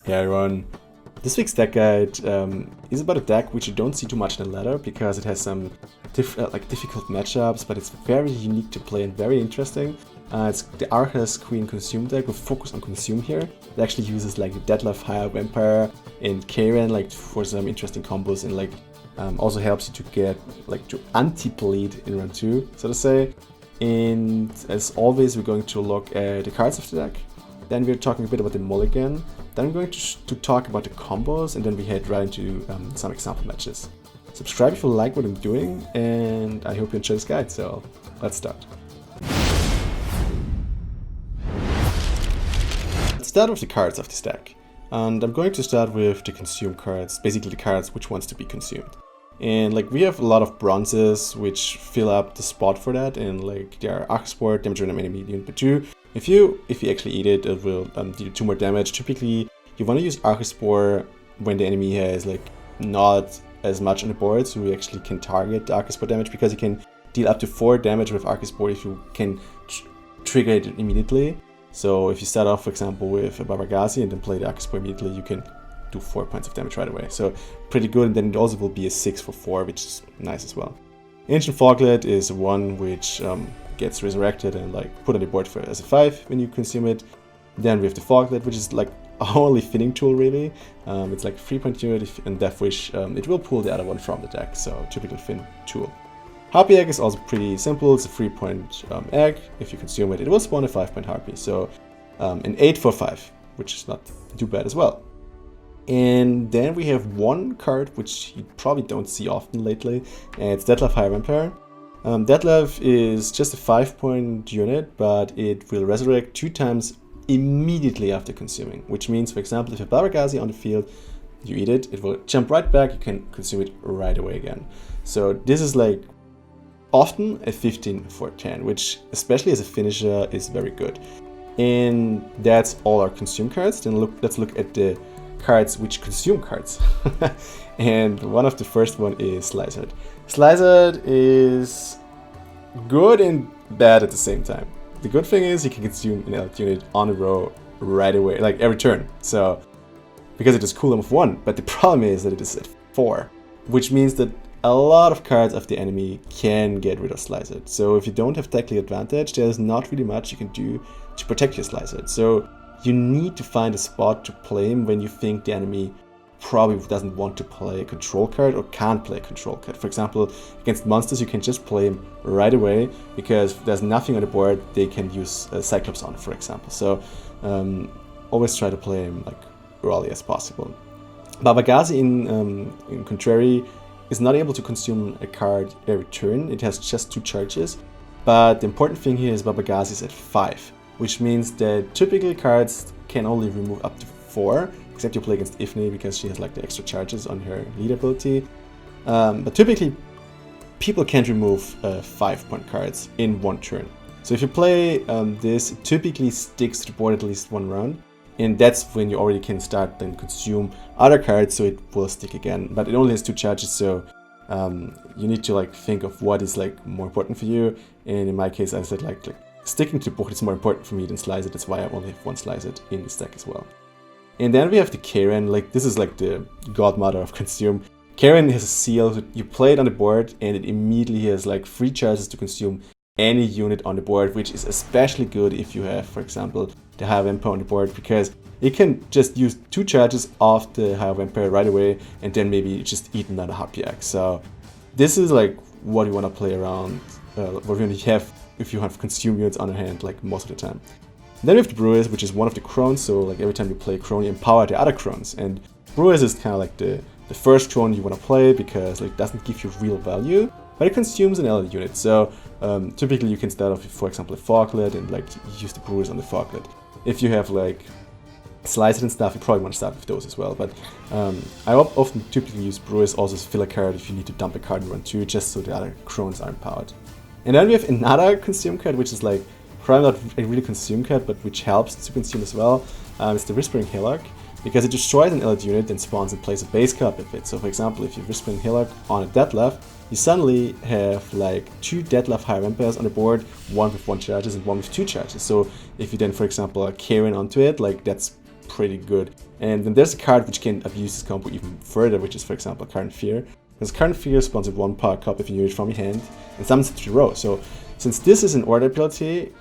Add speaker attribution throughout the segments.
Speaker 1: Hey everyone, this week's deck guide is about a deck which you don't see too much in the ladder because it has some difficult matchups, but it's very unique to play and very interesting. It's the Arachas Queen Consume deck with focus on Consume here. It actually uses like the Dettlaff Higher Vampire and Karen like for some interesting combos, and like also helps you to get like to anti-bleed in round 2, so to say. And as always, we're going to look at the cards of the deck. Then we're talking a bit about the Mulligan. Then I'm going to talk about the combos, and then we head right into some example matches. Subscribe if you like what I'm doing, and I hope you enjoy this guide, so let's start. Let's start with the cards of this deck. And I'm going to start with the consume cards, basically the cards which wants to be consumed. And like we have a lot of bronzes which fill up the spot for that, and like they are Arachas damage on enemy unit per 2. If you actually eat it, it will do 2 more damage. Typically, you want to use Arachas when the enemy has like not as much on the board, so you actually can target the Arachas damage, because you can deal up to 4 damage with Arachas if you can trigger it immediately. So if you start off, for example, with a Babagazi and then play the Arachas immediately, you can do 4 points of damage right away. So pretty good, and then it also will be a 6 for 4, which is nice as well. Ancient Foglet is one which gets resurrected and like put on the board as a 5 when you consume it. Then we have the Foglet, which is like our only finning tool really. It's like a 3-point unit, and Death Wish, it will pull the other one from the deck, so typical fin tool. Harpy Egg is also pretty simple. It's a 3-point egg. If you consume it, it will spawn a 5-point Harpy, so an 8 for 5, which is not too bad as well. And then we have one card which you probably don't see often lately, and it's Dettlaff Higher Vampire. Dettlaff is just a 5-point unit, but it will resurrect 2 times immediately after consuming, which means, for example, if you have Babagazi on the field, you eat it, it will jump right back, you can consume it right away again. So this is like often a 15 for 10, which especially as a finisher is very good. And that's all our consume cards. Then let's look at the cards which consume cards. And one of the first one is Slicered. Slicered is good and bad at the same time. The good thing is you can consume an elite unit on a row right away, like every turn. So because it is cooldown of 1, but the problem is that it is at 4, which means that a lot of cards of the enemy can get rid of Slicered. So if you don't have tactical advantage, there's not really much you can do to protect your Slicered. So you need to find a spot to play him when you think the enemy probably doesn't want to play a control card or can't play a control card. For example, against monsters you can just play him right away, because if there's nothing on the board they can use Cyclops on, for example. So always try to play him like early as possible. Babagazi in contrary is not able to consume a card every turn. It has just 2 charges, but the important thing here is Babagazi is at 5, which means that typical cards can only remove up to 4, except you play against Ifni because she has like the extra charges on her lead ability. But typically, people can't remove 5-point cards in 1 turn. So if you play this, it typically sticks to the board at least 1 round, and that's when you already can start then consume other cards, so it will stick again. But it only has 2 charges, so you need to like think of what is like more important for you. And in my case, I said like sticking to the board is more important for me than Slice It. That's why I only have 1 Slice It in this deck as well. And then we have the Karen. Like this is like the godmother of consume. Karen has a seal, so you play it on the board and it immediately has like 3 charges to consume any unit on the board, which is especially good if you have, for example, the Higher Vampire on the board, because it can just use 2 charges off the Higher Vampire right away and then maybe just eat another Harpy Egg. So this is like what you want to play around, what you want to have if you have consume units on your hand like most of the time. Then we have the Brewers, which is one of the Crones, so like every time you play a Crone, you empower the other Crones. And Brewers is kind of like the first Crone you want to play, because like, it doesn't give you real value, but it consumes an allied unit. So typically you can start off with, for example, a Foglet and like use the Brewers on the Foglet. If you have like Slice It and stuff, you probably want to start with those as well. But I often typically use Brewers also as filler card if you need to dump a card in round 2, just so the other Crones are empowered. And then we have another consume card, which is like probably not a really consume card, but which helps to consume as well. It's the Whispering Hillock, because it destroys an allied unit and spawns and plays a base card with it. So for example, if you Whispering Hillock on a Dettlaff, you suddenly have like 2 Dettlaff Higher Vampires on the board, one with 1 charges and one with 2 charges. So if you then, for example, Karen onto it, like that's pretty good. And then there's a card which can abuse this combo even further, which is, for example, Current Fear. Because Current Fear spawns a 1-power copy of a unit from your hand and summons it to the row. So since this is an order ability,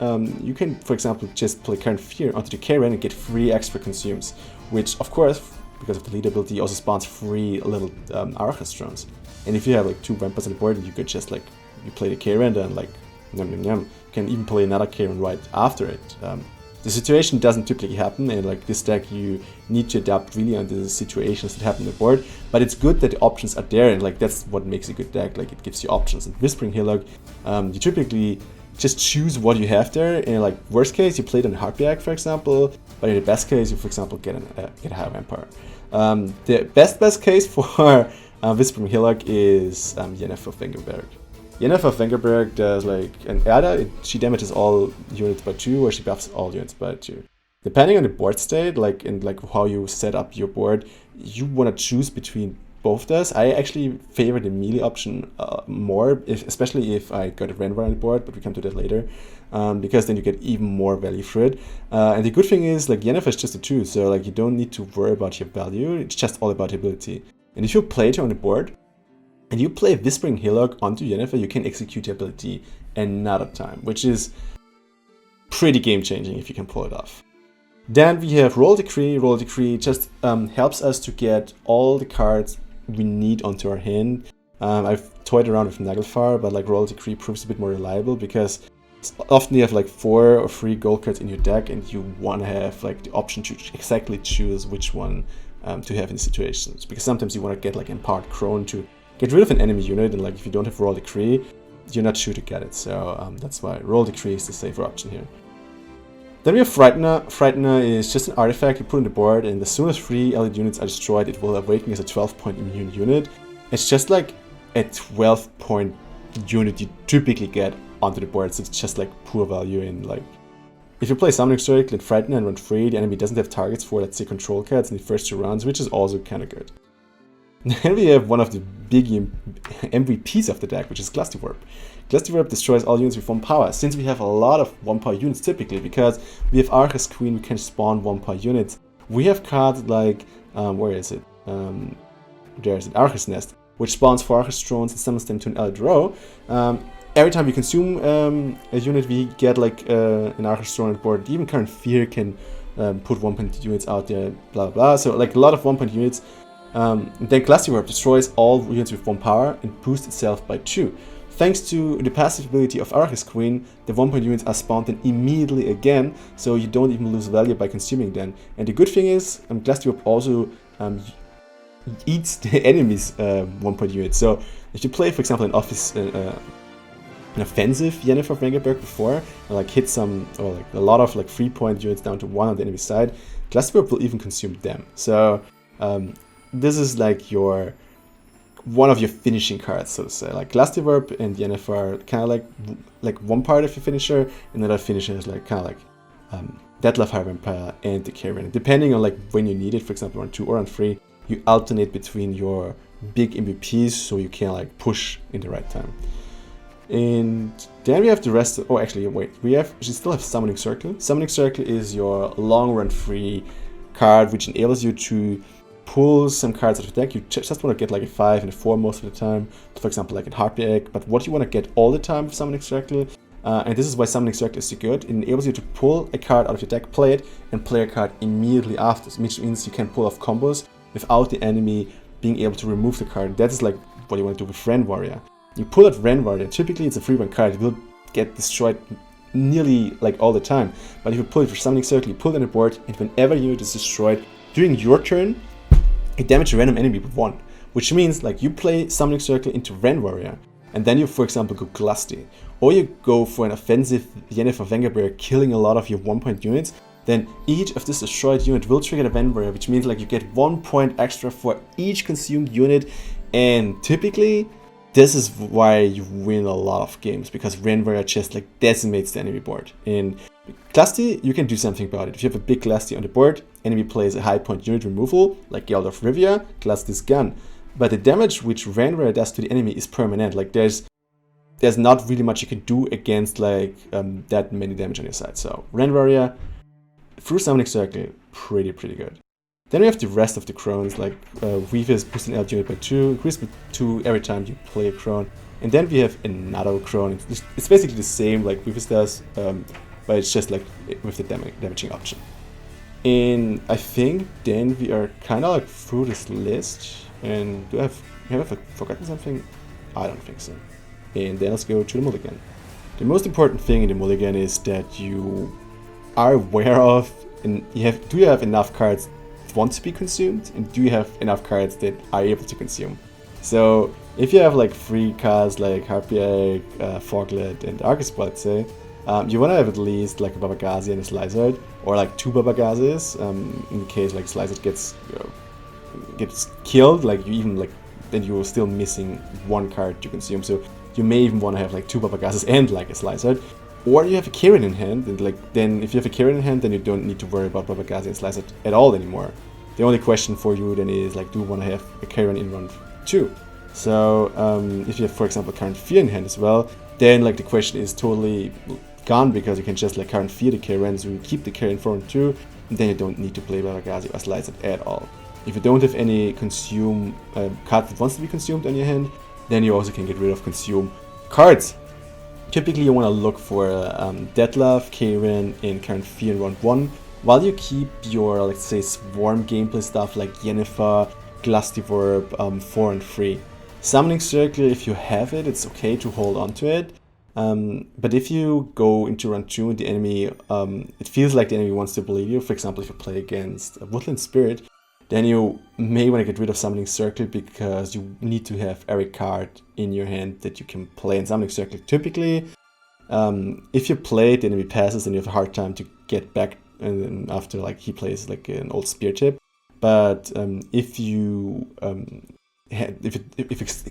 Speaker 1: you can, for example, just play Current Fear onto the Karen and get 3 extra consumes, which, of course, because of the lead ability, also spawns 3 little Arachas Drones. And if you have like 2 vampires on the board, you could just like, you play the Karen and like, yum yum yum. You can even play another Karen right after it. The situation doesn't typically happen, and like this deck you need to adapt really on the situations that happen on the board, but it's good that the options are there, and like that's what makes a good deck, like it gives you options. And Whispering Hillock, you typically just choose what you have there. In like worst case, you play it on Harpiak, for example, but in the best case, you for example get a High Vampire. The best case for Whispering Hillock is Yeneffer of Vengerberg. Yennefer of Vengerberg does like an either she damages all units by 2 or she buffs all units by 2. Depending on the board state, like and like how you set up your board, you want to choose between both of those. I actually favor the melee option more, especially if I got a Renvar on the board, but we come to that later, because then you get even more value for it. And the good thing is like Yennefer is just a 2, so like you don't need to worry about your value. It's just all about ability. And if you play it on the board, and you play Whispering Hillock onto Yennefer, you can execute the ability another time, which is pretty game-changing if you can pull it off. Then we have Roll Decree. Roll Decree just helps us to get all the cards we need onto our hand. I've toyed around with Naglfar, but like Roll Decree proves a bit more reliable because often you have like 4 or 3 gold cards in your deck, and you want to have like the option to exactly choose which one to have in situations. Because sometimes you want to get like Empowered Crone to get rid of an enemy unit, and like if you don't have Roll Decree, you're not sure to get it. So that's why Roll Decree is the safer option here. Then we have Frightener. Frightener is just an artifact you put on the board, and as soon as 3 allied units are destroyed, it will awaken as a 12-point immune unit. It's just like a 12-point unit you typically get onto the board, so it's just like poor value. In like, if you play Summoning Circle and Frightener and run 3, the enemy doesn't have targets for, let's say, control cards in the first 2 rounds, which is also kind of good. Then we have one of the big MVPs of the deck, which is Glustyworp. Glustyworp destroys all units with 1 power. Since we have a lot of 1-power units typically, because we have Arachas Queen, we can spawn 1-power units. We have cards like, where is it? There is it, Arachas Nest, which spawns 4 Arachas Drones and summons them to an allied row. Every time we consume a unit, we get like an Arachas Drone on the board. Even Current Fear can put 1-point units out there, blah blah blah. So like a lot of 1-point units. Then Glustyworp destroys all units with 1 power and boosts itself by 2. Thanks to the passive ability of Arachas Queen, the 1-point units are spawned in immediately again, so you don't even lose value by consuming them. And the good thing is, Glustyworp also eats the enemy's 1-point units. So if you play, for example, an offensive Yennefer of Vengerberg before, and like hit some, or like a lot of like 3-point units down to 1 on the enemy side, Glustyworp will even consume them. So this is like one of your finishing cards, so to say. Like Glustyworp and Yennefer are kind of like one part of your finisher, and another finisher is like kind of like Dettlaff High Vampire and the Karen. Depending on like when you need it, for example on 2 or on 3, you alternate between your big MVPs so you can like push in the right time. And then we have the rest of, oh actually wait, we still have Summoning Circle. Summoning Circle is your long run free card which enables you to pull some cards out of the deck. You just want to get like a 5 and a 4 most of the time, for example like in Harpy Egg, but what you want to get all the time with Summoning Circle, and this is why Summoning Circle is so good, it enables you to pull a card out of your deck, play it, and play a card immediately after, which means you can pull off combos without the enemy being able to remove the card. That is like what you want to do with Ren Warrior. You pull out Ren Warrior, typically it's a 3-1 card, it will get destroyed nearly like all the time, but if you pull it for Summoning Circle, you pull it on the board, and whenever unit is destroyed during your turn, it damages a random enemy with 1, which means like you play Summoning Circle into Ren Warrior, and then you, for example, go Glusty, or you go for an offensive Yennefer of Vengerberg, killing a lot of your 1-point units, then each of this destroyed unit will trigger a Ren Warrior, which means like you get 1 point extra for each consumed unit, and typically this is why you win a lot of games, because Ren Warrior just like decimates the enemy board. In Glusty, you can do something about it. If you have a big Glusty on the board, enemy plays a high point unit removal, like Geralt of Rivia, Glusty's gun. But the damage which Ren Warrior does to the enemy is permanent. Like there's not really much you can do against like that many damage on your side. So Ren Warrior through Summoning Circle pretty good. Then we have the rest of the crones, like Weave is boosting out unit by 2, increase by 2 every time you play a crone. And then we have another crone. It's basically the same like Weave does, but it's just like with the damaging option. And I think then we are kind of like through this list. And have I forgotten something? I don't think so. And then let's go to the Mulligan. The most important thing in the Mulligan is that you are aware of, and do you have enough cards that want to be consumed, and do you have enough cards that are able to consume? So if you have like 3 cards like Harpy Egg, Foglet, and Arachas, let's say, you want to have at least like a Baba Gazi and a Slizzard, or like 2 Baba Gazis, in case like Slizzard gets killed, like you even like then you're still missing 1 card to consume. So you may even want to have like 2 Baba Gazis and like a Slizzard, or you have a Kirin in hand, and like then if you have a Kirin in hand, then you don't need to worry about Baba Gazi and Slizzard at all anymore. The only question for you then is like, do you want to have a Kirin in round 2? So if you have, for example, Current Fear in hand as well, then like the question is totally gone, because you can just like Current Fear the Kirin, so you keep the Kirin for round 2, and then you don't need to play Baba Gazi or Slizzard at all. If you don't have any consume card that wants to be consumed on your hand, then you also can get rid of consume cards. Typically you want to look for Dettlaff, Kirin, and Current Fear in round 1, while you keep your, let's say, swarm gameplay stuff like Yeneffer, Glustyworp, 4 and 3. Summoning Circle, if you have it, it's okay to hold on to it. But if you go into round 2 and the enemy, it feels like the enemy wants to believe you, for example if you play against a Woodland Spirit, then you may want to get rid of Summoning Circle, because you need to have every card in your hand that you can play in Summoning Circle. Typically, if you play it, the enemy passes, then you have a hard time to get back after like he plays like an old Spear Tip. But if you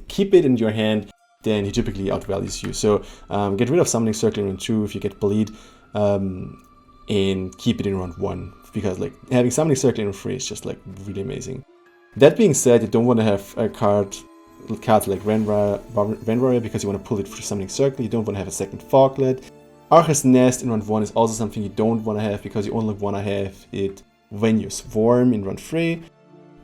Speaker 1: keep it in your hand, then he typically outvalues you. So get rid of Summoning Circle in round 2 if you get bullied, and keep it in round 1, because like having Summoning Circle in round 3 is just like really amazing. That being said, you don't want to have a cards like Renwarrior, because you want to pull it through Summoning Circle. You don't want to have a second Foglet. Arachas Nest in round 1 is also something you don't want to have, because you only want to have it when you swarm in round 3.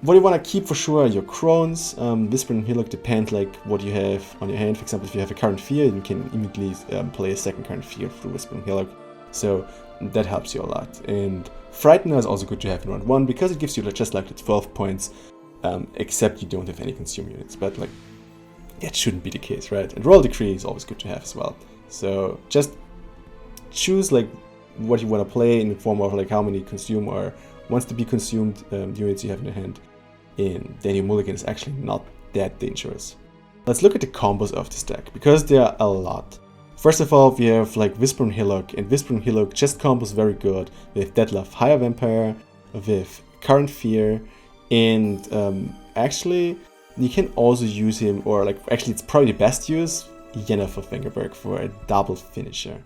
Speaker 1: What you want to keep for sure are your crones. Whispering Hillock depends like what you have on your hand. For example, if you have a Current Fear, you can immediately play a second Current Fear through Whispering Hillock. So that helps you a lot. And Frightener is also good to have in round 1, because it gives you just like the 12 points, except you don't have any consume units. But like that shouldn't be the case, right? And Royal Decree is always good to have as well. So just choose like what you want to play in the form of like how many consume or wants to be consumed units you have in your hand. And then your Mulligan is actually not that dangerous. Let's look at the combos of this deck, because there are a lot. First of all, we have like Whispering Hillock, and Whispering Hillock just combos very good with Dettlaff Higher Vampire, with Current Fear, and actually you can also use him, or like actually it's probably the best use, Yennefer Fingerberg for a double finisher.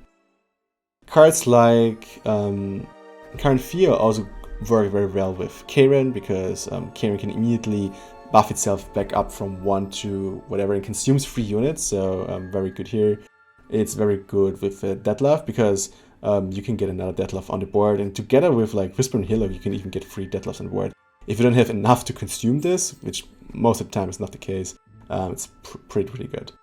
Speaker 1: Cards like Current Fear also work very well with Kirin, because Kirin can immediately buff itself back up from 1 to whatever and consumes 3 units, so very good here. It's very good with Dettlaff, because you can get another Dettlaff on the board, and together with like Whispering Hillock you can even get 3 Dettlaffs on the board. If you don't have enough to consume this, which most of the time is not the case, it's pretty good.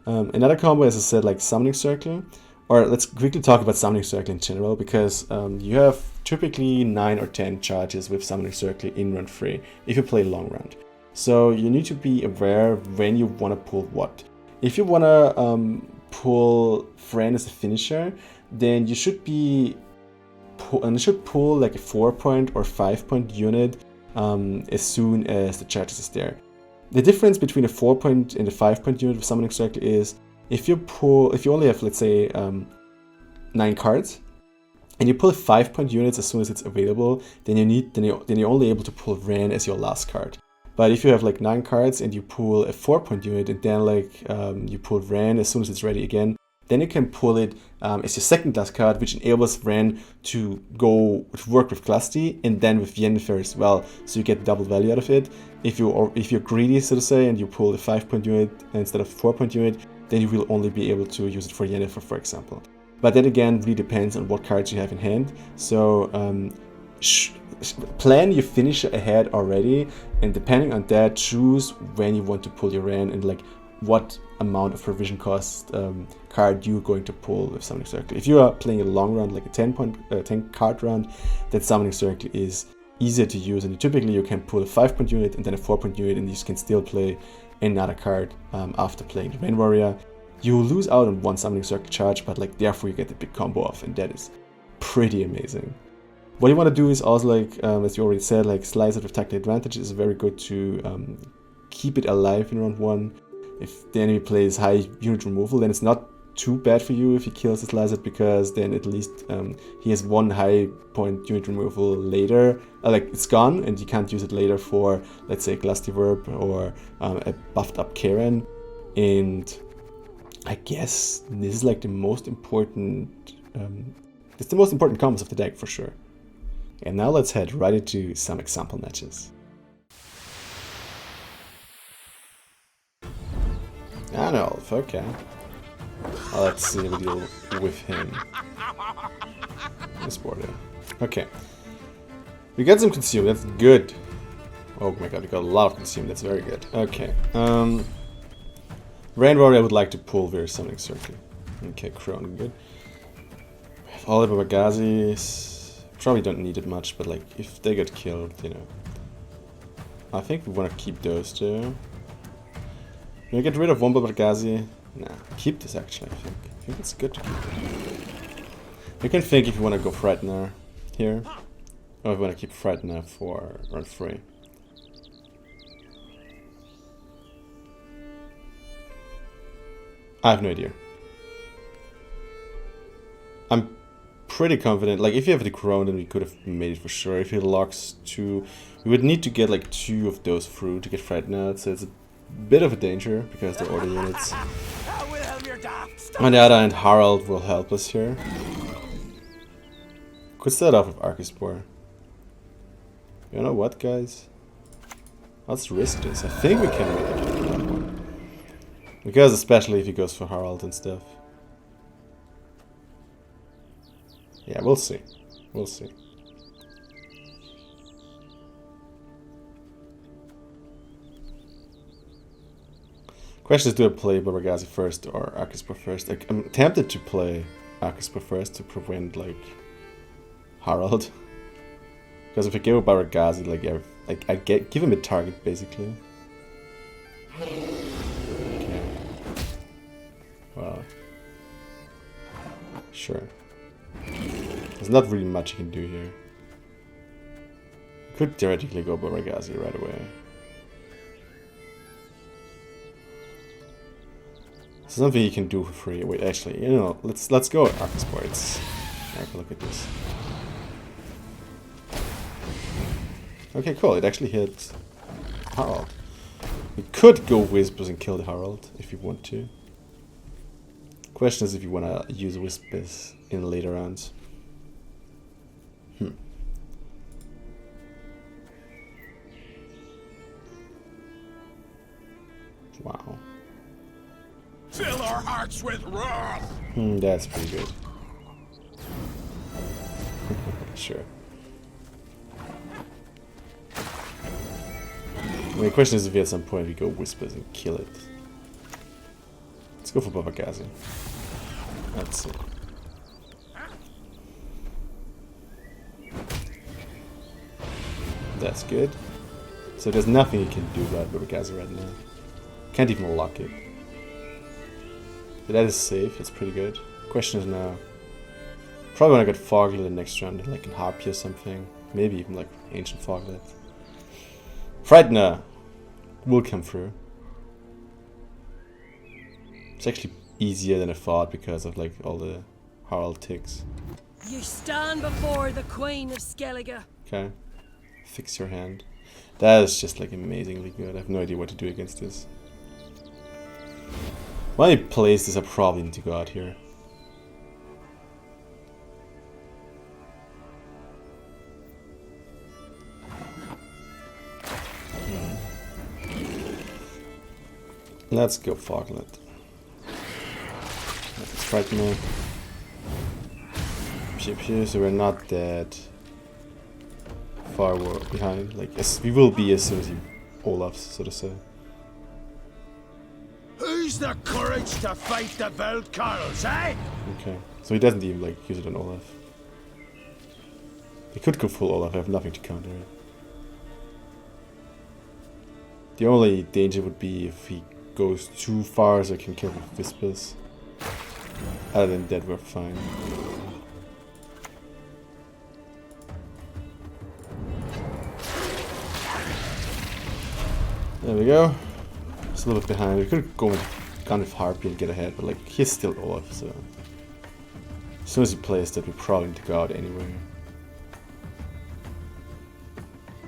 Speaker 1: Another combo, as I said, like Summoning Circle. Or let's quickly talk about Summoning Circle in general, because you have typically 9 or 10 charges with Summoning Circle in round 3 if you play long round. So you need to be aware when you want to pull what. If you want to pull Friend as a finisher, then you should pull like a 4-point or 5-point unit as soon as the charges is there. The difference between a 4-point and a 5-point unit with Summoning Circle is, if you only have, let's say, 9 cards, and you pull 5-point units as soon as it's available, then you're only able to pull Ran as your last card. But if you have like 9 cards and you pull a 4-point unit, and then like you pull Ran as soon as it's ready again, then you can pull it as your second last card, which enables Ran to work with Glusty and then with Yennefer as well, so you get double value out of it. If you're greedy, so to say, and you pull a 5-point unit instead of a 4-point unit, then you will only be able to use it for Yennefer, for example. But that again really depends on what cards you have in hand. So plan your finisher ahead already, and depending on that, choose when you want to pull your Ran and like what amount of provision cost card you're going to pull with Summoning Circle. If you are playing a long round, like a 10 card round, that Summoning Circle is easier to use, and typically you can pull a 5-point unit and then a 4-point unit, and you can still play another card after playing the Rain Warrior. You lose out on one Summoning Circle charge, but like therefore you get the big combo off, and that is pretty amazing. What you want to do is also, like as you already said, like Slice It with Tactical Advantage is very good to keep it alive in round 1. If the enemy plays high unit removal, then it's not too bad for you if he kills the Slice It, because then at least he has one high point unit removal later. Like it's gone and you can't use it later for, let's say, Glustyworp or a buffed up Karen. And I guess this is like the most important, it's the most important combos of the deck for sure. And now let's head right into some example matches. An elf, okay. Well, let's see what we deal with him. This border. Okay. We got some consume, that's good. Oh my god, we got a lot of consume, that's very good. Okay. Rain Warrior I would like to pull via Summoning Circle. Okay, Crone, good. We have all the Babagazis. Probably don't need it much, but like if they get killed, you know. I think we want to keep those two. Can we get rid of one Babagazi? Nah, keep this actually, I think it's good to keep it. You can think if you want to go Frightener here, or if you want to keep Frightener for round 3. I have no idea. I'm pretty confident, like if you have the Crone, then we could have made it for sure. If he locks 2, we would need to get like 2 of those through to get Frightener, so it's a bit of a danger because they're order units. On the other hand, Harald will help us here. Could start off with Arachas Drone. You know what, guys? Let's risk this. I think we can make it. Because especially if he goes for Harald and stuff. Yeah, we'll see. We'll see. Question is, do I play Babagazi first or Arachas Drone first? I'm tempted to play Arachas Drone first to prevent, like, Harald. Because if I go Babagazi, like, I give him a target, basically. Okay. Well. Sure. There's not really much you can do here. Could theoretically go Babagazi right away. Something you can do for free. Wait, actually, you know, let's go Arachas Drone. Have a look at this. Okay, cool. It actually hit Harald. We could go Whispers and kill the Harald if you want to. Question is if you want to use Whispers in later rounds. Wow.
Speaker 2: Fill our hearts with wrath.
Speaker 1: That's pretty good. Sure. I mean, the question is if at some point we go Whispers and kill it. Let's go for Babagazi. Let's see. That's good. So there's nothing you can do about Babagazi right now. Can't even lock it. But that is safe, that's pretty good. Question is now, probably when I get Foglet the next round, like in Harpy or something. Maybe even like Ancient Foglet. Frightener will come through. It's actually easier than I thought because of like all the Harald ticks.
Speaker 3: You stand before the Queen of Skellige.
Speaker 1: Okay. Fix your hand. That is just like amazingly good. I have no idea what to do against this. When I place this, I probably need to go out here. Let's go Foglet. Let's Frightener. Pew pew, so we're not dead. far behind. Like, as we will be as soon as he Olaf's, so to say.
Speaker 2: Who's the courage to fight the belt Carls, eh?
Speaker 1: Okay, so he doesn't even like use it on Olaf. He could go full Olaf, I have nothing to counter it. The only danger would be if he goes too far so I can kill with Whispers. Other than that, we're fine. There we go. Just a little bit behind. We could go with Gun with Harpy and get ahead, but like he's still Olaf, so as soon as he plays that, we probably need to go out anyway.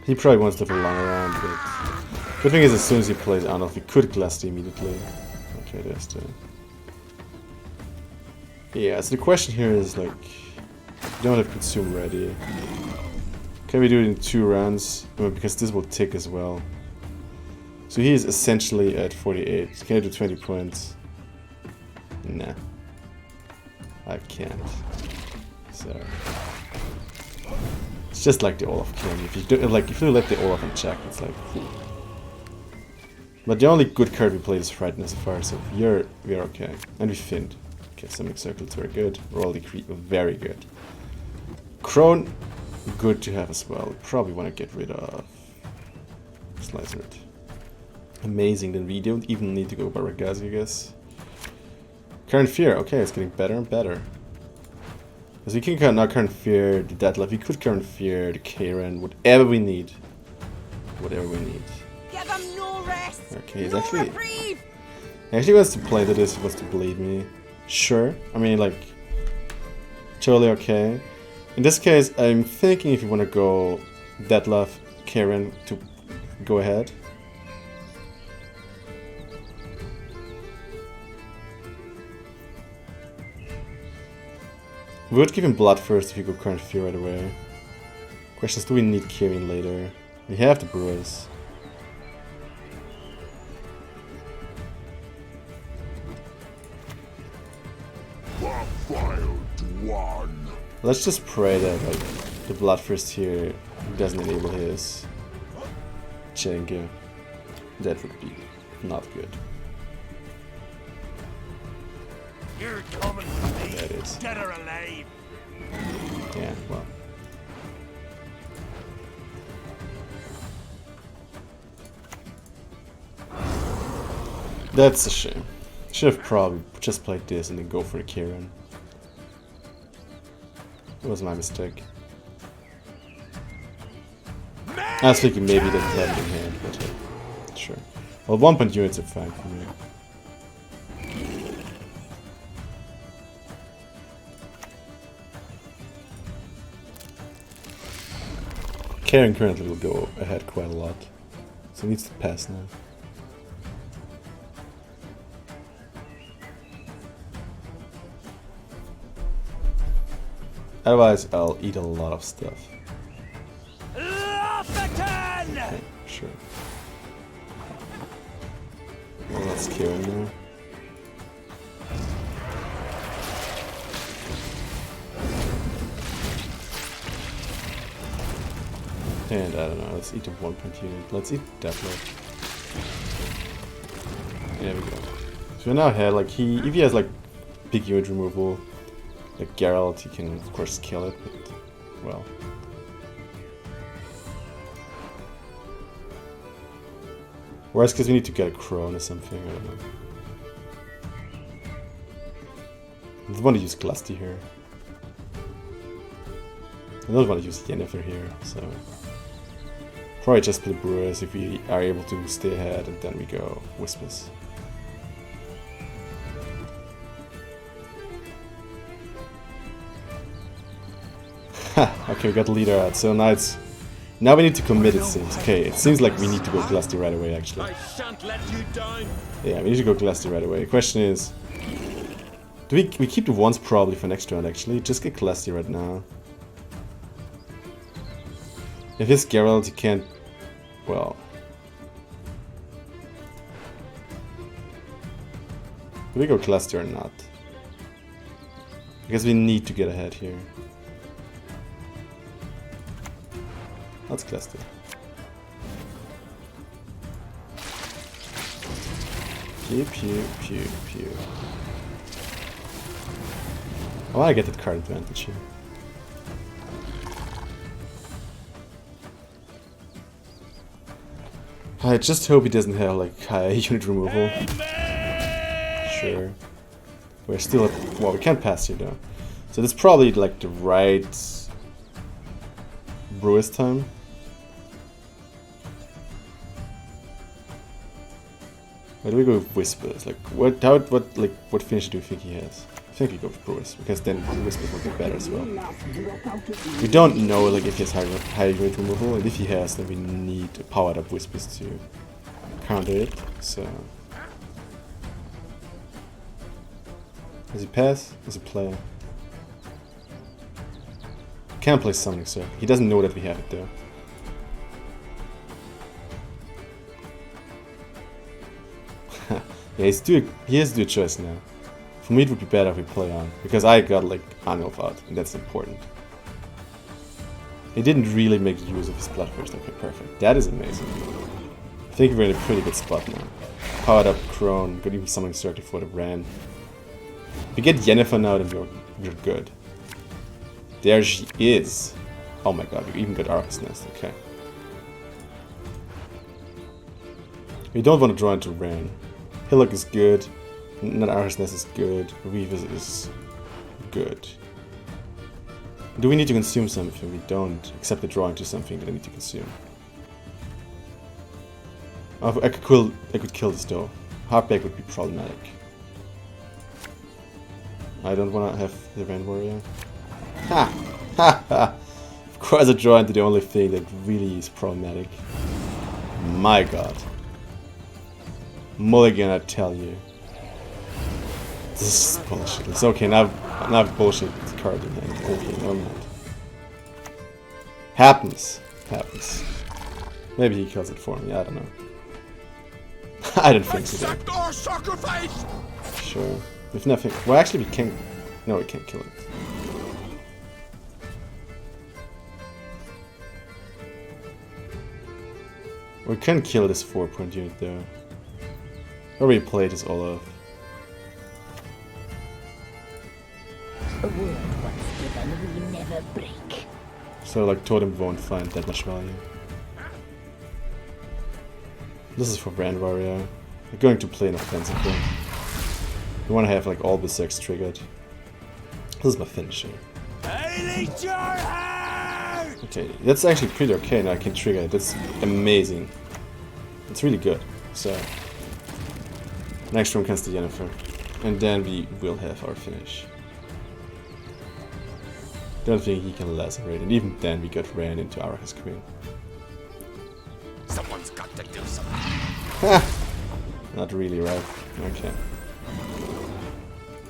Speaker 1: He probably wants to have a long round, but the thing is, as soon as he plays Arnold, we could Glusty immediately. Okay, there's the... Yeah, so the question here is like, we don't have Consume ready. Can we do it in 2 rounds? Because this will tick as well. So he is essentially at 48. Can I do 20 points? Nah. I can't. So it's just like the Olaf killing. If you do let the Olaf uncheck, it's like cool. But the only good card we played is Frighten so far, so we're okay. And we Finned. Okay, Summoning Circle is very good. Roll Decree, very good. Crone, good to have as well. Probably want to get rid of Slicer. Amazing, then we don't even need to go Baragazi, I guess. Current Fear, okay, it's getting better and better. Because we can not Current Fear the Dettlaff, we could Current Fear the Karen, whatever we need. Whatever we need.
Speaker 3: Give him no rest.
Speaker 1: Okay, he's
Speaker 3: no
Speaker 1: actually...
Speaker 3: reprieve.
Speaker 1: He actually wants to play to this, he wants to bleed me. Sure, I mean like... Totally okay. In this case, I'm thinking if you want to go Dettlaff, Karen to go ahead. We would give him blood first if you go Current Fear right away. Question is, do we need Kieran later? We have the Brewers. Let's just pray that like the blood first here doesn't enable his Chenga. That would be not good.
Speaker 2: You're coming with me,
Speaker 1: That is.
Speaker 2: dead or alive.
Speaker 1: Yeah, well. That's a shame. Should have probably just played this and then go for the Kieran. It was my mistake. I was thinking maybe they have it in hand, but sure. Well, 1 point units are fine for me. Karen currently will go ahead quite a lot, so he needs to pass now. Otherwise, I'll eat a lot of stuff. Okay, sure. Well, let's kill him now. And I don't know, let's eat a 1 point unit. Let's eat Dettlaff. There we go. So we're now ahead, like if he has like big unit removal, like Geralt, he can of course kill it, but well. Whereas because we need to get a Crone or something, I don't know. I want to use Glusty here. I don't want to use Yennefer here, so... Probably just play Brewers if we are able to stay ahead, and then we go Whispers. Okay, we got the leader out, so now we need to commit, it seems. Okay, it seems like we need to go Glusty right away, actually.
Speaker 2: I shan't let you down.
Speaker 1: Yeah, we need to go Glusty right away. The question is... Do we keep the ones probably for next round, actually? Just get Glusty right now. If it's Geralt, he can't... Well... Do we go Glusty or not? Because we need to get ahead here. That's Glusty. Pew pew pew pew. I wanna get that card advantage here. I just hope he doesn't have like high unit removal. Sure. We're still at, well, we can't pass here though. So that's probably like the right Brewers time. Where do we go with Whispers? Like what finish do you think he has? I think we go with Brewers, because then Whispers will be better as well. We don't know like if he has high unit removal, and if he has, then we need powered up Whispers to counter it. So does he pass? Does he play? Can't play Summoning Circle. He doesn't know that we have it though. Yeah, he has to do a choice now. For me it would be better if we play on, because I got like Anilf out, and that's important. He didn't really make use of his Bloodthirst. Okay, perfect. That is amazing. I think we're in a pretty good spot now. Powered up Crone, got even Summoning Circle for the Ran. If we get Yennefer now, then we're good. There she is. Oh my god, we even got Arachas Nest, okay. We don't want to draw into Ran. Hillock is good. Not Arachas Nest is good. Revis is good. Do we need to consume something? We don't, except the drawing to something that I need to consume. Oh, I could kill this though. Heartbreak would be problematic. I don't want to have the Ran Warrior. Ha! Ha ha! Of course I draw into the only thing that really is problematic. My god. Mulligan, I tell you. This is bullshit. It's okay, now I've bullshit card in hand. Okay, never mind. Happens. Happens. Maybe he kills it for me, I don't know. I don't think so.
Speaker 2: Accept our sacrifice!
Speaker 1: Sure. If nothing. Well, actually, we can't. No, we can't kill it. We can kill this 4-point unit though. Or we play this all off.
Speaker 4: A word once given will never break.
Speaker 1: So like Totem won't find that much value. This is for Brand Warrior. We're going to play an offensive one. We want to have like all the 6 triggered. This is my finisher.
Speaker 2: I need your hand!
Speaker 1: Okay, that's actually pretty okay now. I can trigger it. That's amazing. It's really good. So next room comes the Yennefer. And then we will have our finish. Don't think he can lacerate, and even then we got ran into Arachas Queen.
Speaker 2: Someone's got to do something.
Speaker 1: Ha! Not really, right? Okay.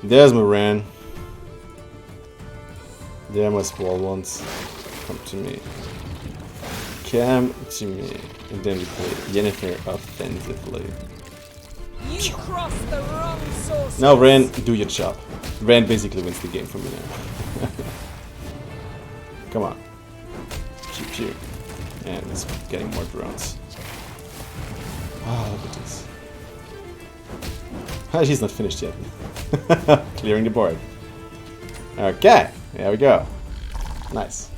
Speaker 1: There's my Ran. There are my small ones. Come to me. Come to me. And then we play Yennefer offensively.
Speaker 3: You crossed the wrong source.
Speaker 1: Now Ran, do your job. Ran basically wins the game for me now. Come on. Pew pew. And it's getting more drones. Oh, look at this. Ah, she's not finished yet. Clearing the board. Okay, there we go. Nice.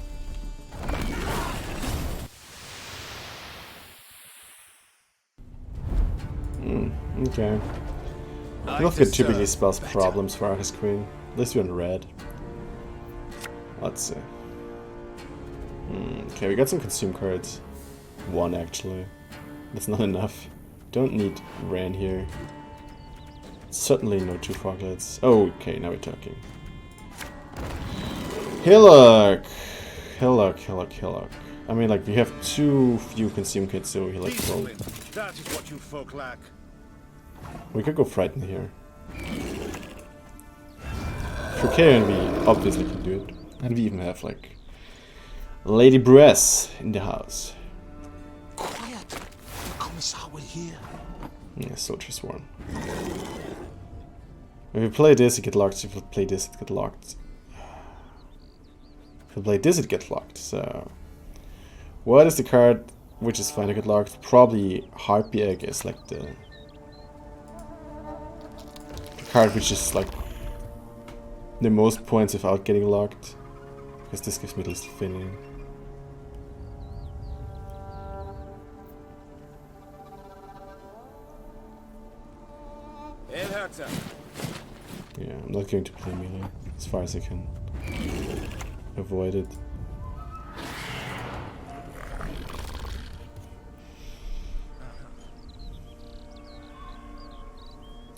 Speaker 1: Okay. Look at typically spells problems for Arachas Queen. At least you're in red. Let's see. Okay, we got some consume cards. 1 actually. That's not enough. Don't need Ran here. Certainly no 2 Froglets. Oh, okay, now we're talking. Hillock! Hillock, Hillock, Hillock. I mean, like, we have too few consume kits, so Hillock will...
Speaker 2: That is what you folk lack.
Speaker 1: We could go Frighten here. For Karen, we obviously can do it. And we even have, like, Lady Bress in the house.
Speaker 2: Quiet! The Commissar will hear.
Speaker 1: Yeah, Soldier Swarm. If we play this, it gets locked. If we play this, it gets locked. If we play this, it gets locked. So What is the card which is fine to get locked? Probably Harpy Egg is like the card which is like the most points without getting locked. Because this gives me least thinning. Yeah, I'm not going to play melee as far as I can avoid it.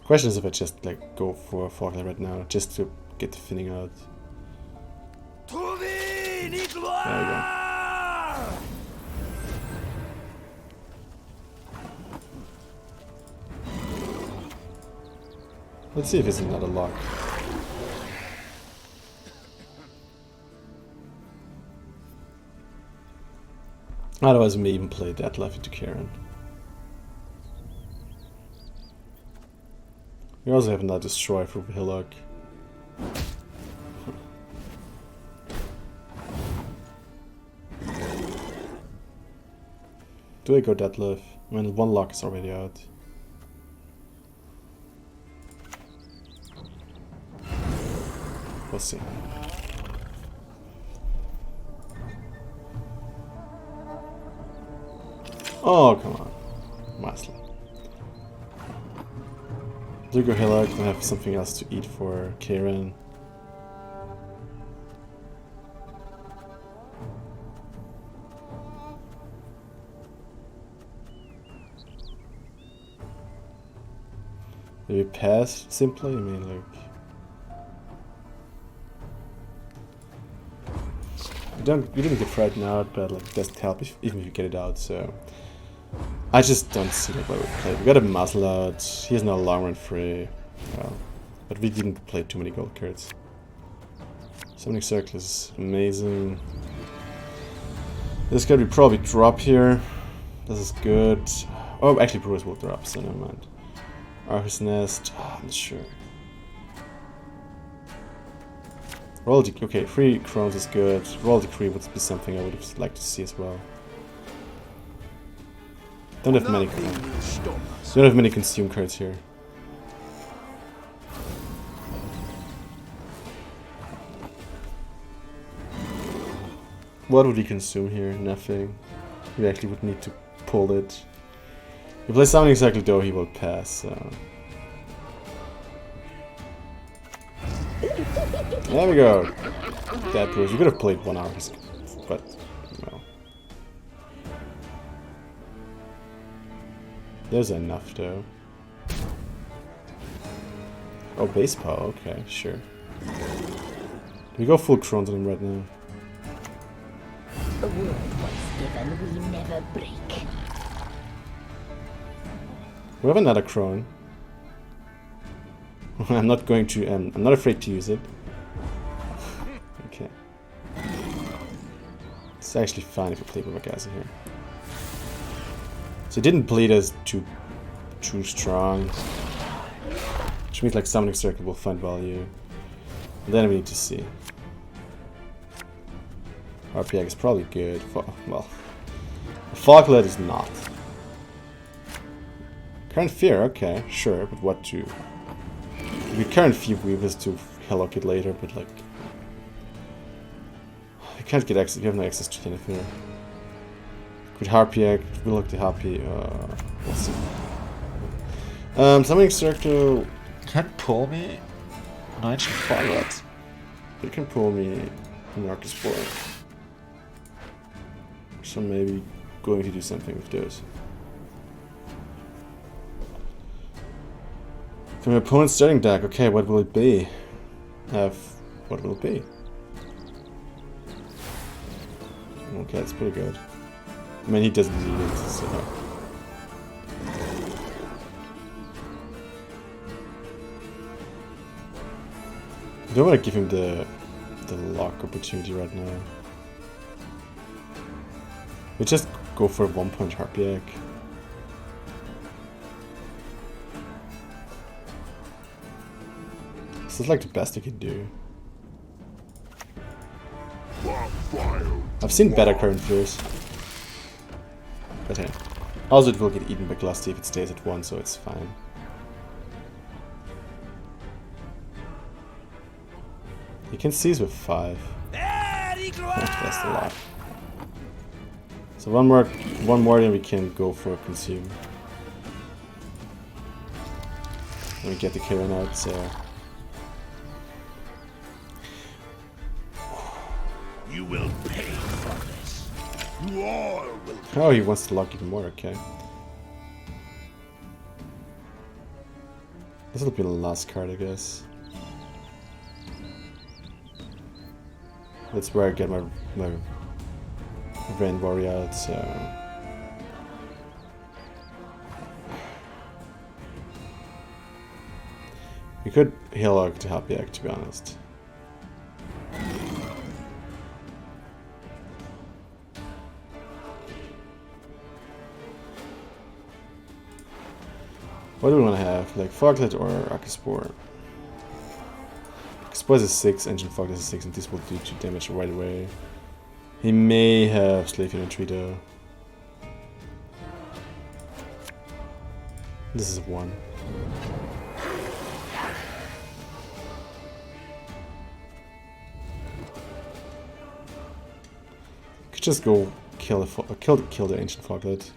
Speaker 1: Question is if I just like go for Falkland right now just to get the thinning out. There we go. Let's see if it's another lock. Otherwise, we may even play Dettlaff into Karen. We also have another destroy for Hillock. Do I go Dettlaff? I mean, one lock is already out. We'll see. Oh, come on. Nicely. Do go Hillock, I have something else to eat for Karen. Do we pass simply? I mean, like. You didn't get frightened out, but like it doesn't help even if you get it out, so I just don't see like why we play. We got a muzzle out, he has no long run free. Well, but we didn't play too many gold cards. Summoning Circle is amazing. This card we probably drop here. This is good. Oh, actually Brewers will drop, so never mind. Arachas Nest, I'm not sure. Roll Decree, okay, 3 crowns is good. Roll Decree would be something I would have liked to see as well. Don't have many consume cards here. What would we consume here? Nothing. We actually would need to pull it. If we play Summoning Cycle though, he will pass, so. There we go. That proves we could have played 1 hour, but well. There's enough though. Oh, base power, okay, sure. We go full Crones on him right now.
Speaker 4: A word once given we never break.
Speaker 1: We have another Crone. I'm not going to, I'm not afraid to use it. Okay. It's actually fine if you play with Magaza here. So it didn't bleed us too strong. Which means like Summoning Circle will find value. And then we need to see. RPX is probably good. Well, Foglet is not. Current Fear, okay, sure, but what to... We Current Fear Weavers to Hillock it later, but like... You can't get access, you have no access to Yeneffer. Could Harpy, we look the Harpy, we'll see. Summoning Circle can't pull me an Ancient Forward. It can pull me an Arachas Spore. So maybe going to do something with those. From your opponent's starting deck, okay, what will it be? What will it be? Okay, that's pretty good. I mean, he doesn't need it, so... I don't want to give him the lock opportunity right now. We just go for a 1-point Harpy Egg. This is like the best I can do. I've seen better Current Fears. But hey. Also, it will get eaten by Glusty if it stays at 1, so it's fine. You can seize with 5. That's a lot. So one more, then we can go for Consume. And we get the Karen out, so...
Speaker 2: You will pay for this. You all will.
Speaker 1: Oh, he wants to lock even more, okay. This will be the last card, I guess. That's where I get my Rain Warrior out, so... We could heal out to Happy Egg, to be honest. What do we want to have? Like Foglet or Arachas? Arachas is 6, Engine Foglet is 6, and this will do 2 damage right away. He may have Slave Infantry though. This is a 1. Could just go kill the Ancient Foglet.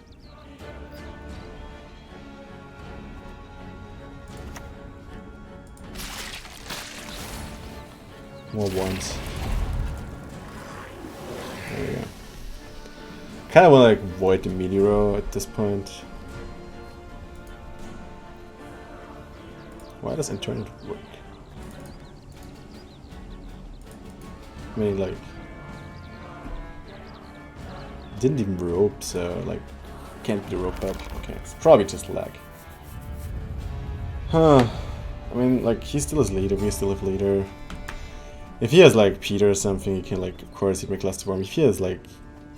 Speaker 1: More 1s. There we go. Kind of want to like avoid the Meteoro at this point. Why does Eternal work? I mean, like, didn't even rope, so like, can't be the rope up. Okay, it's probably just lag. Huh. I mean, like, he still is leader. We still have leader. If he has like Peter or something, he can like, of course, hit my Glustyworp. If he has like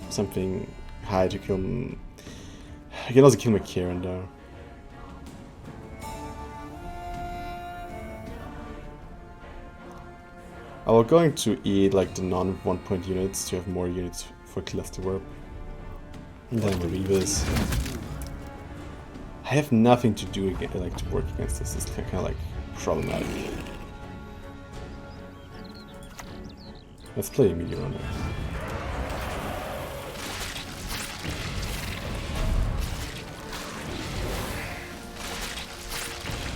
Speaker 1: something high to kill him, I can also kill my Karen though. I was going to eat like the non-1-point units to have more units for Glustyworp. And then the Reavers. I have nothing to do like to work against this. It's kind of like problematic. Let's play a Meteor on it.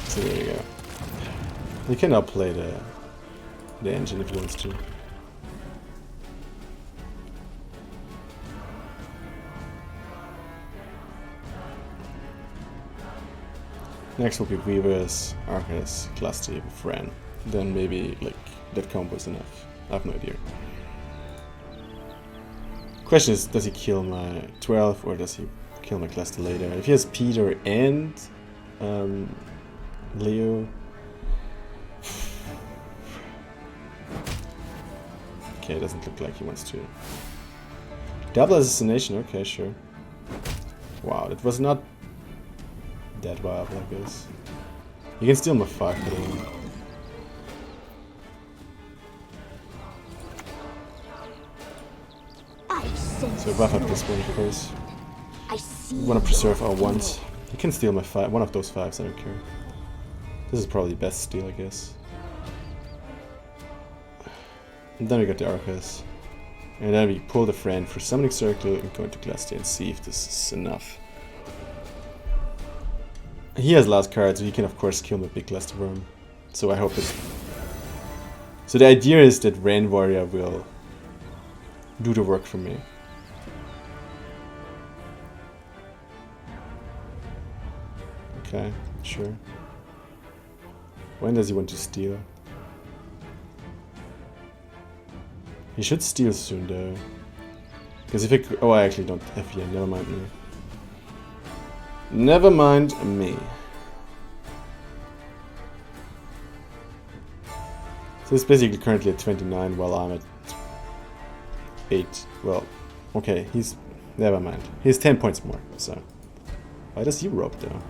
Speaker 1: So there you go. You can now play the engine if you want to. Next will be Weavers, Arachas, Glusty, Fran. Then maybe like that combo is enough. I have no idea. Question is, does he kill my 12 or does he kill my Glusty later? If he has Peter and Leo. Okay, it doesn't look like he wants to. Double assassination, okay, sure. Wow, that was not that viable, I guess. You can steal my 5 for them. So buff up this one, of course. We want to preserve our 1s. You can steal my 5, one of those 5s, I don't care. This is probably the best steal, I guess. And then we got the Arachas. And then we pull the friend for Summoning Circle and go into Glusty and see if this is enough. He has last card, so he can of course kill my big Glustyworm. So I hope it... So the idea is that Rain Warrior will do the work for me. Okay, sure. When does he want to steal? He should steal soon though. Because if it... Oh, I actually don't have... Yeah, never mind me. Never mind me. So it's basically currently at 29 while I'm at 8. Well, okay, he's... Never mind. He's 10 points more, so... Why does he rope though?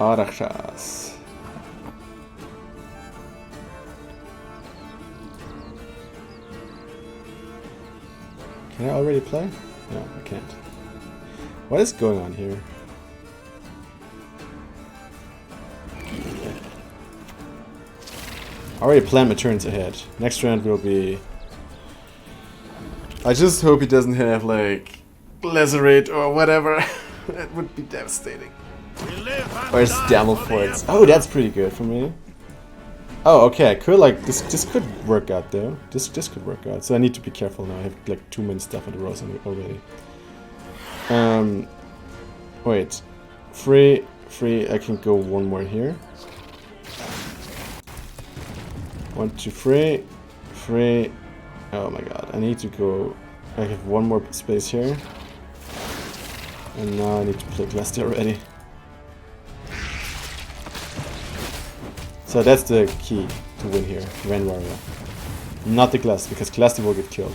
Speaker 1: Arachas. Can I already play? No, I can't. What is going on here? I already planned my turns ahead. Next round will be... I just hope he doesn't have like Lacerate or whatever. That would be devastating. Or Stamel Forts. Oh, that's pretty good for me. Oh, okay, I could like this could work out though. This could work out. So I need to be careful now. I have like too many stuff on the rows already. Wait. Free, I can go one more here. 1, 2, 3. Oh my god, I need to go. I have one more space here. And now I need to play Glusty already. So that's the key to win here, Ren Warrior. Not the Glust, because Glusty will get killed.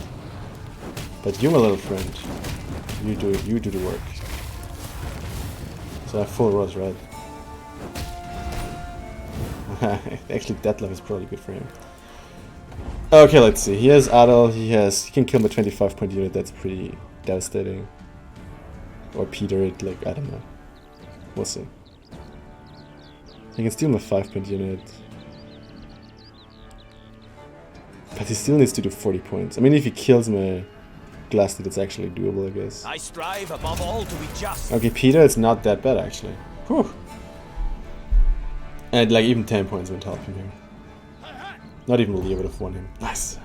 Speaker 1: But you, my little friend, you do the work. So I have full rows, right? Actually, Dettlaff is probably good for him. Okay, let's see. He has Adel, he can kill my 25-point unit, that's pretty devastating. Or Peter it, like, I don't know. We'll see. He can steal my 5-point unit. But he still needs to do 40 points. I mean, if he kills my Glusty, that's actually doable, I guess.
Speaker 2: I strive above all to be just.
Speaker 1: Okay, Peter, it's not that bad, actually. Whew. And, like, even 10 points won't help him here. Not even Leah would have won him. Nice.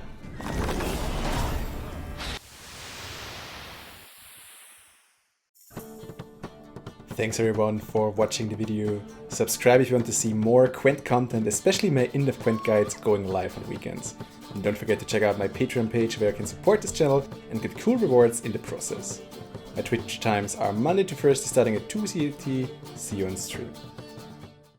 Speaker 1: Thanks everyone for watching the video. Subscribe if you want to see more Gwent content, especially my in-depth Gwent guides going live on weekends. And don't forget to check out my Patreon page where you can support this channel and get cool rewards in the process. My Twitch times are Monday to Thursday starting at 2 CET. See you on stream.